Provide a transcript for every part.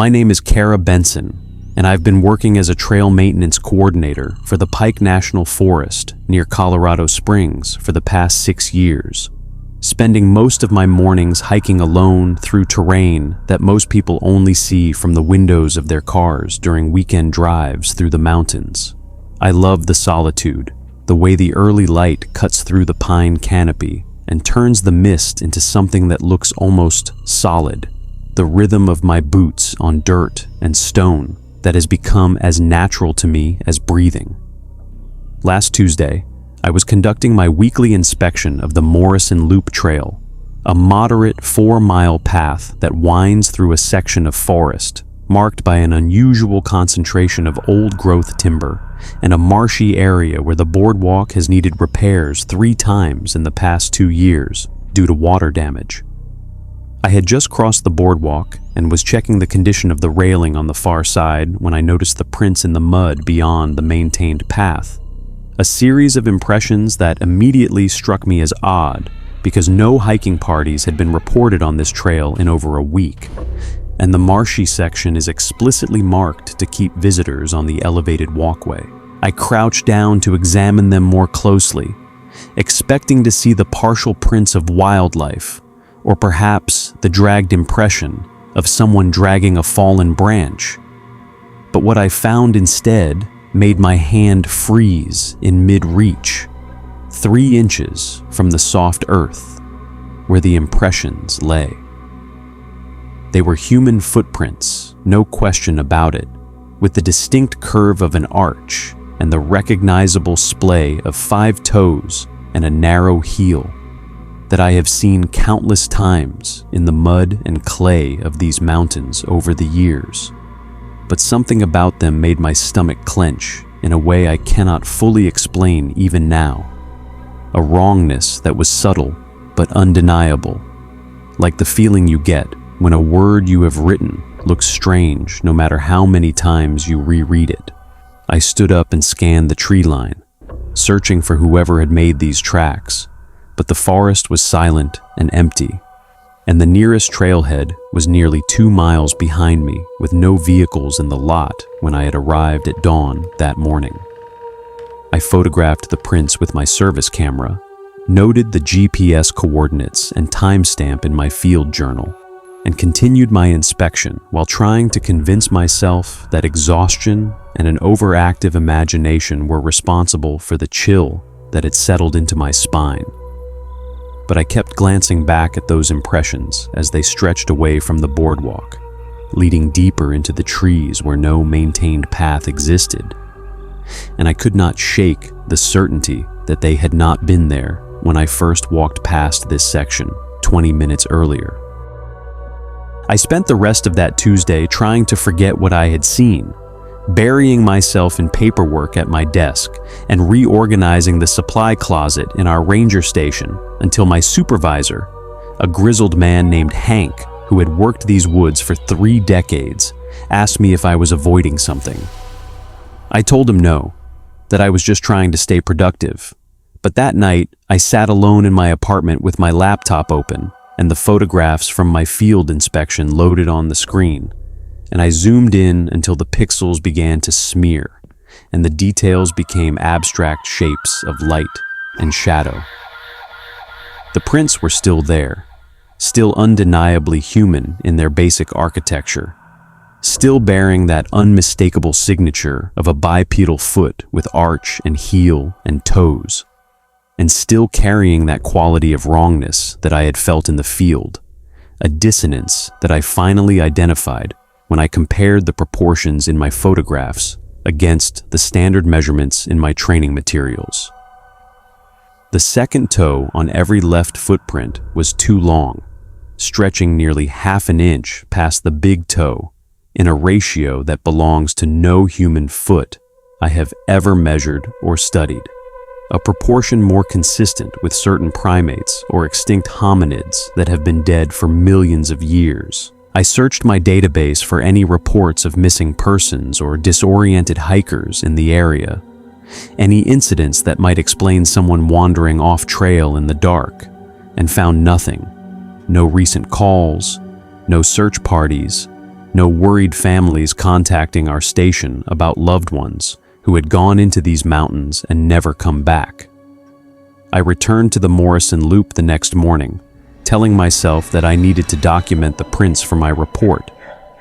My name is Kara Benson, and I've been working as a trail maintenance coordinator for the Pike National Forest near Colorado Springs for the past 6 years, spending most of my mornings hiking alone through terrain that most people only see from the windows of their cars during weekend drives through the mountains. I love the solitude, the way the early light cuts through the pine canopy and turns the mist into something that looks almost solid, the rhythm of my boots on dirt and stone that has become as natural to me as breathing. Last Tuesday, I was conducting my weekly inspection of the Morrison Loop Trail, a moderate 4-mile path that winds through a section of forest marked by an unusual concentration of old-growth timber and a marshy area where the boardwalk has needed repairs 3 times in the past 2 years due to water damage. I had just crossed the boardwalk and was checking the condition of the railing on the far side when I noticed the prints in the mud beyond the maintained path. A series of impressions that immediately struck me as odd because no hiking parties had been reported on this trail in over a week, and the marshy section is explicitly marked to keep visitors on the elevated walkway. I crouched down to examine them more closely, expecting to see the partial prints of wildlife, or perhaps the dragged impression of someone dragging a fallen branch. But what I found instead made my hand freeze in mid-reach, 3 inches from the soft earth where the impressions lay. They were human footprints, no question about it, with the distinct curve of an arch and the recognizable splay of 5 toes and a narrow heel that I have seen countless times in the mud and clay of these mountains over the years. But something about them made my stomach clench in a way I cannot fully explain even now. A wrongness that was subtle but undeniable, like the feeling you get when a word you have written looks strange no matter how many times you reread it. I stood up and scanned the tree line, searching for whoever had made these tracks, but the forest was silent and empty, and the nearest trailhead was nearly 2 miles behind me with no vehicles in the lot when I had arrived at dawn that morning. I photographed the prints with my service camera, noted the GPS coordinates and timestamp in my field journal, and continued my inspection while trying to convince myself that exhaustion and an overactive imagination were responsible for the chill that had settled into my spine. But I kept glancing back at those impressions as they stretched away from the boardwalk, leading deeper into the trees where no maintained path existed. And I could not shake the certainty that they had not been there when I first walked past this section 20 minutes earlier. I spent the rest of that Tuesday trying to forget what I had seen, burying myself in paperwork at my desk and reorganizing the supply closet in our ranger station until my supervisor, a grizzled man named Hank who had worked these woods for 3 decades, asked me if I was avoiding something. I told him no, that I was just trying to stay productive. But that night, I sat alone in my apartment with my laptop open and the photographs from my field inspection loaded on the screen, and I zoomed in until the pixels began to smear and the details became abstract shapes of light and shadow. The prints were still there, still undeniably human in their basic architecture, still bearing that unmistakable signature of a bipedal foot with arch and heel and toes, and still carrying that quality of wrongness that I had felt in the field, a dissonance that I finally identified when I compared the proportions in my photographs against the standard measurements in my training materials. The second toe on every left footprint was too long, stretching nearly ½ an inch past the big toe in a ratio that belongs to no human foot I have ever measured or studied, a proportion more consistent with certain primates or extinct hominids that have been dead for millions of years. I searched my database for any reports of missing persons or disoriented hikers in the area, any incidents that might explain someone wandering off trail in the dark, and found nothing. No recent calls, no search parties, No worried families contacting our station about loved ones who had gone into these mountains and never come back. I returned to the Morrison Loop the next morning, telling myself that I needed to document the prints for my report,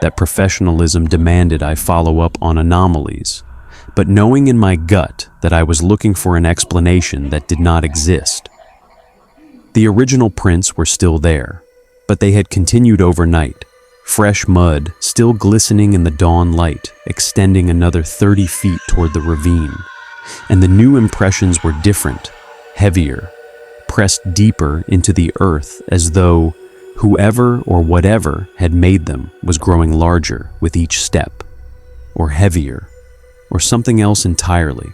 that professionalism demanded I follow up on anomalies, but knowing in my gut that I was looking for an explanation that did not exist. The original prints were still there, but they had continued overnight, fresh mud still glistening in the dawn light, extending another 30 feet toward the ravine. And the new impressions were different, heavier, pressed deeper into the earth as though whoever or whatever had made them was growing larger with each step, or heavier, or something else entirely.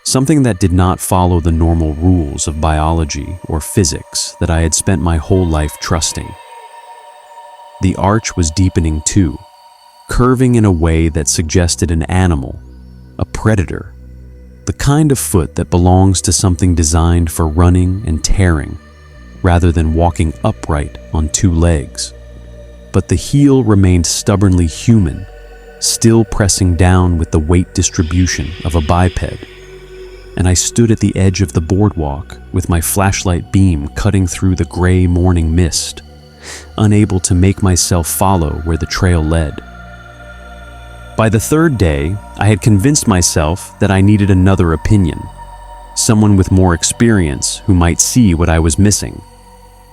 Something that did not follow the normal rules of biology or physics that I had spent my whole life trusting. The arch was deepening too, curving in a way that suggested an animal, a predator, the kind of foot that belongs to something designed for running and tearing, rather than walking upright on two legs. But the heel remained stubbornly human, still pressing down with the weight distribution of a biped. And I stood at the edge of the boardwalk with my flashlight beam cutting through the gray morning mist, unable to make myself follow where the trail led. By the third day, I had convinced myself that I needed another opinion, someone with more experience who might see what I was missing.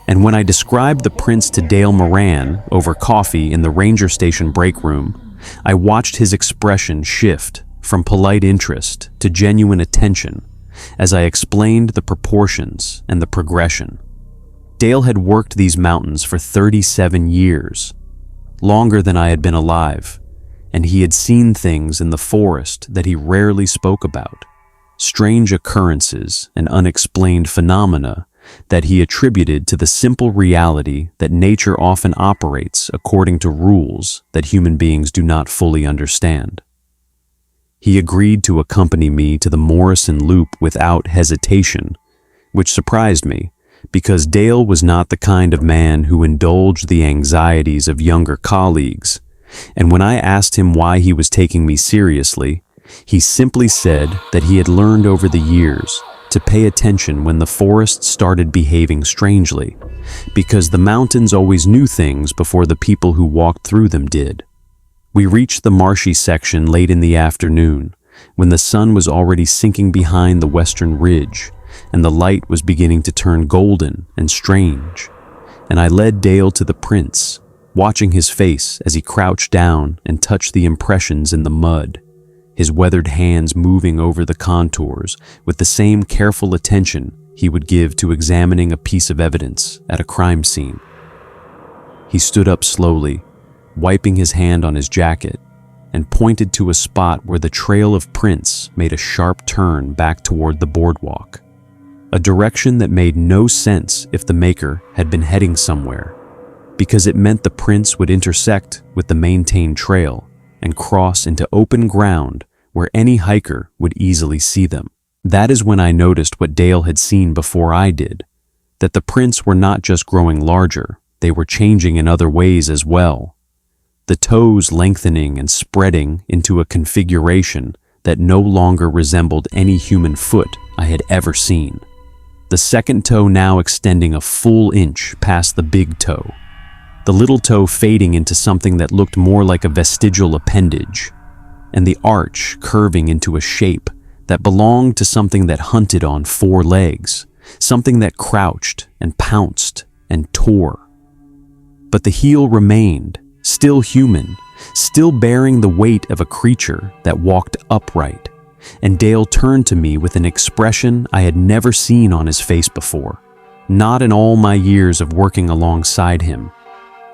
And when I described the prints to Dale Moran over coffee in the ranger station break room, I watched his expression shift from polite interest to genuine attention as I explained the proportions and the progression. Dale had worked these mountains for 37 years, longer than I had been alive, and he had seen things in the forest that he rarely spoke about, strange occurrences and unexplained phenomena that he attributed to the simple reality that nature often operates according to rules that human beings do not fully understand. He agreed to accompany me to the Morrison Loop without hesitation, which surprised me, because Dale was not the kind of man who indulged the anxieties of younger colleagues, and when I asked him why he was taking me seriously, he simply said that he had learned over the years to pay attention when the forest started behaving strangely, because the mountains always knew things before the people who walked through them did. We reached the marshy section late in the afternoon, when the sun was already sinking behind the western ridge, and the light was beginning to turn golden and strange, and I led Dale to the prints, watching his face as he crouched down and touched the impressions in the mud, his weathered hands moving over the contours with the same careful attention he would give to examining a piece of evidence at a crime scene. He stood up slowly, wiping his hand on his jacket, and pointed to a spot where the trail of prints made a sharp turn back toward the boardwalk, a direction that made no sense if the maker had been heading somewhere, because it meant the prints would intersect with the maintained trail and cross into open ground where any hiker would easily see them. That is when I noticed what Dale had seen before I did, that the prints were not just growing larger, they were changing in other ways as well. The toes lengthening and spreading into a configuration that no longer resembled any human foot I had ever seen. The second toe now extending a full inch past the big toe, the little toe fading into something that looked more like a vestigial appendage, and the arch curving into a shape that belonged to something that hunted on four legs, something that crouched and pounced and tore. But the heel remained, still human, still bearing the weight of a creature that walked upright, and Dale turned to me with an expression I had never seen on his face before, not in all my years of working alongside him,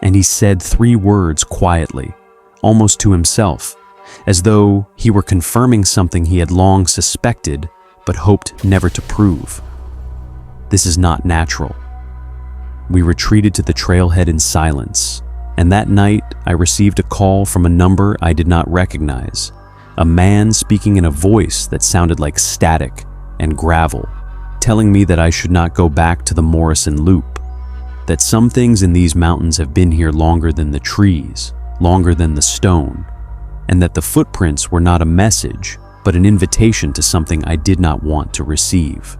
and he said 3 words quietly, almost to himself, as though he were confirming something he had long suspected but hoped never to prove. "This is not natural." We retreated to the trailhead in silence, and that night I received a call from a number I did not recognize, a man speaking in a voice that sounded like static and gravel, telling me that I should not go back to the Morrison Loop, that some things in these mountains have been here longer than the trees, longer than the stone, and that the footprints were not a message, but an invitation to something I did not want to receive.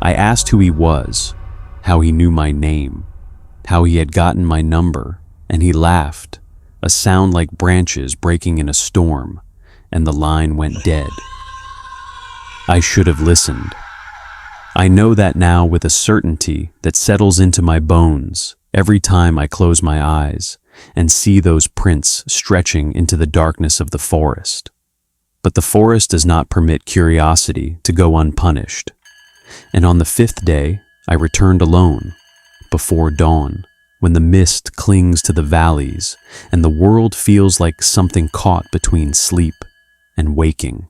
I asked who he was, how he knew my name, how he had gotten my number, and he laughed, a sound like branches breaking in a storm, and the line went dead. I should have listened. I know that now with a certainty that settles into my bones every time I close my eyes and see those prints stretching into the darkness of the forest. But the forest does not permit curiosity to go unpunished. And on the 5th day, I returned alone, before dawn, when the mist clings to the valleys and the world feels like something caught between sleep and waking.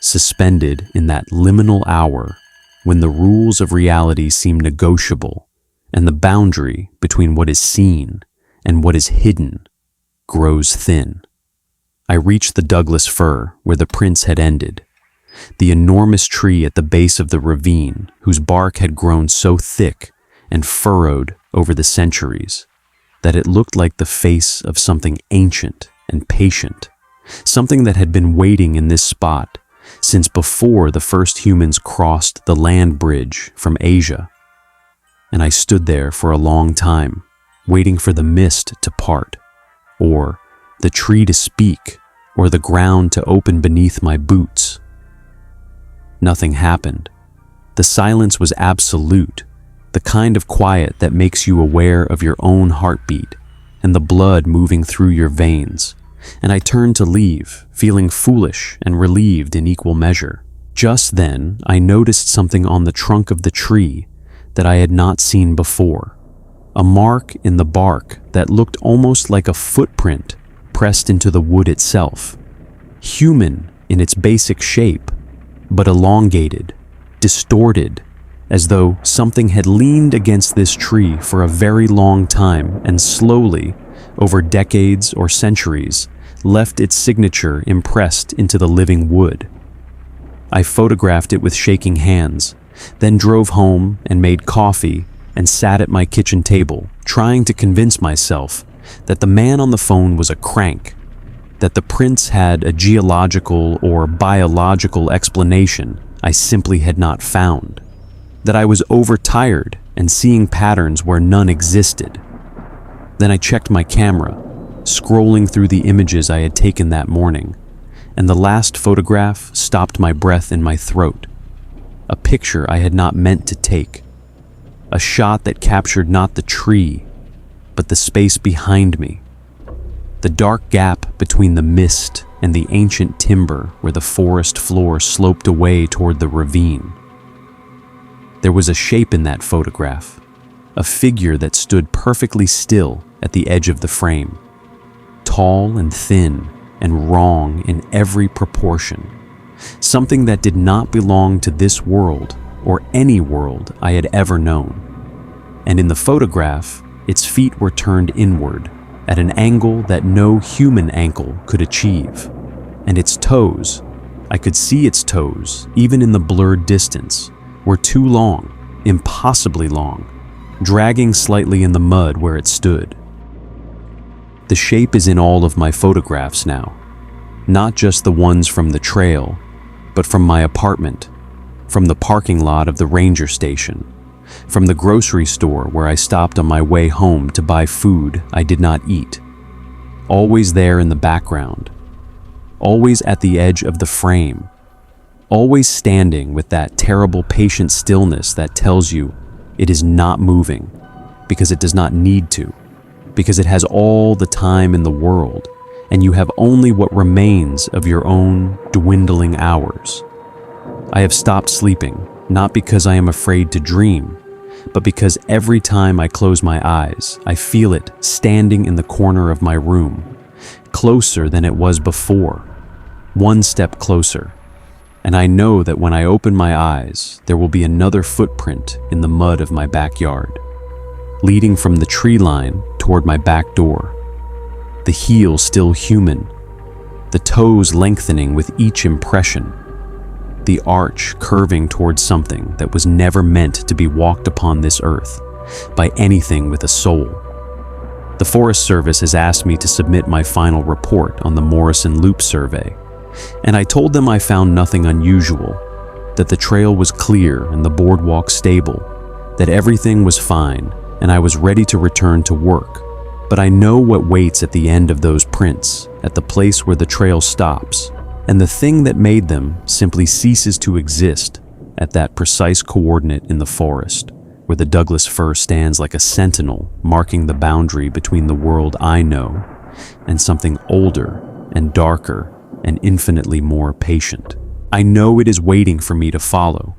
Suspended in that liminal hour when the rules of reality seem negotiable and the boundary between what is seen and what is hidden grows thin. I reached the Douglas fir where the prints had ended, the enormous tree at the base of the ravine whose bark had grown so thick and furrowed over the centuries that it looked like the face of something ancient and patient, something that had been waiting in this spot since before the first humans crossed the land bridge from Asia. And I stood there for a long time, waiting for the mist to part, or the tree to speak, or the ground to open beneath my boots. Nothing happened. The silence was absolute, the kind of quiet that makes you aware of your own heartbeat and the blood moving through your veins. And I turned to leave, feeling foolish and relieved in equal measure. Just then, I noticed something on the trunk of the tree that I had not seen before. A mark in the bark that looked almost like a footprint pressed into the wood itself. Human in its basic shape, but elongated, distorted, as though something had leaned against this tree for a very long time and slowly, over decades or centuries, left its signature impressed into the living wood. I photographed it with shaking hands, then drove home and made coffee and sat at my kitchen table, trying to convince myself that the man on the phone was a crank, that the prints had a geological or biological explanation I simply had not found, that I was overtired and seeing patterns where none existed. Then I checked my camera, scrolling through the images I had taken that morning, and the last photograph stopped my breath in my throat. A picture I had not meant to take. A shot that captured not the tree, but the space behind me. The dark gap between the mist and the ancient timber where the forest floor sloped away toward the ravine. There was a shape in that photograph, a figure that stood perfectly still at the edge of the frame, tall and thin and wrong in every proportion, something that did not belong to this world or any world I had ever known. And in the photograph, its feet were turned inward at an angle that no human ankle could achieve, and its toes, I could see its toes even in the blurred distance, were too long, impossibly long, dragging slightly in the mud where it stood. The shape is in all of my photographs now, not just the ones from the trail, but from my apartment, from the parking lot of the ranger station, from the grocery store where I stopped on my way home to buy food I did not eat. Always there in the background, always at the edge of the frame, always standing with that terrible patient stillness that tells you it is not moving because it does not need to, because it has all the time in the world and you have only what remains of your own dwindling hours. I have stopped sleeping, not because I am afraid to dream, but because every time I close my eyes, I feel it standing in the corner of my room, closer than it was before, one step closer. And I know that when I open my eyes, there will be another footprint in the mud of my backyard, leading from the tree line toward my back door. The heel still human, the toes lengthening with each impression, the arch curving towards something that was never meant to be walked upon this earth by anything with a soul. The Forest Service has asked me to submit my final report on the Morrison Loop survey, and I told them I found nothing unusual, that the trail was clear and the boardwalk stable, that everything was fine and I was ready to return to work. But I know what waits at the end of those prints, at the place where the trail stops, and the thing that made them simply ceases to exist at that precise coordinate in the forest, where the Douglas fir stands like a sentinel marking the boundary between the world I know and something older and darker and infinitely more patient. I know it is waiting for me to follow.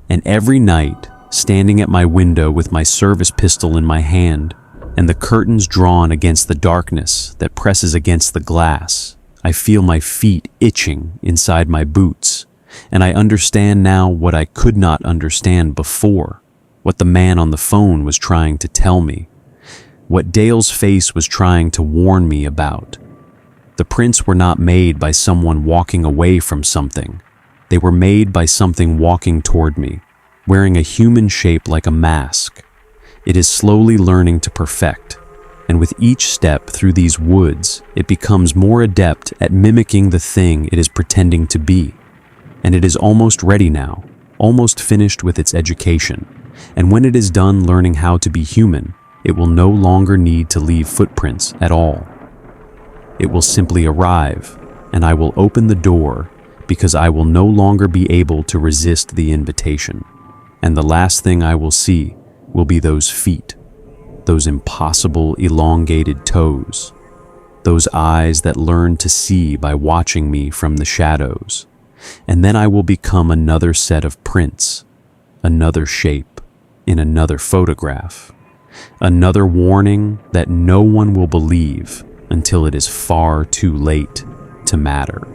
And every night, standing at my window with my service pistol in my hand and the curtains drawn against the darkness that presses against the glass, I feel my feet itching inside my boots, and I understand now what I could not understand before, what the man on the phone was trying to tell me, what Dale's face was trying to warn me about. The prints were not made by someone walking away from something. They were made by something walking toward me, wearing a human shape like a mask. It is slowly learning to perfect, and with each step through these woods, it becomes more adept at mimicking the thing it is pretending to be. And it is almost ready now, almost finished with its education. And when it is done learning how to be human, it will no longer need to leave footprints at all. It will simply arrive, and I will open the door because I will no longer be able to resist the invitation. And the last thing I will see will be those feet, those impossible elongated toes, those eyes that learn to see by watching me from the shadows. And then I will become another set of prints, another shape, in another photograph, another warning that no one will believe until it is far too late to matter.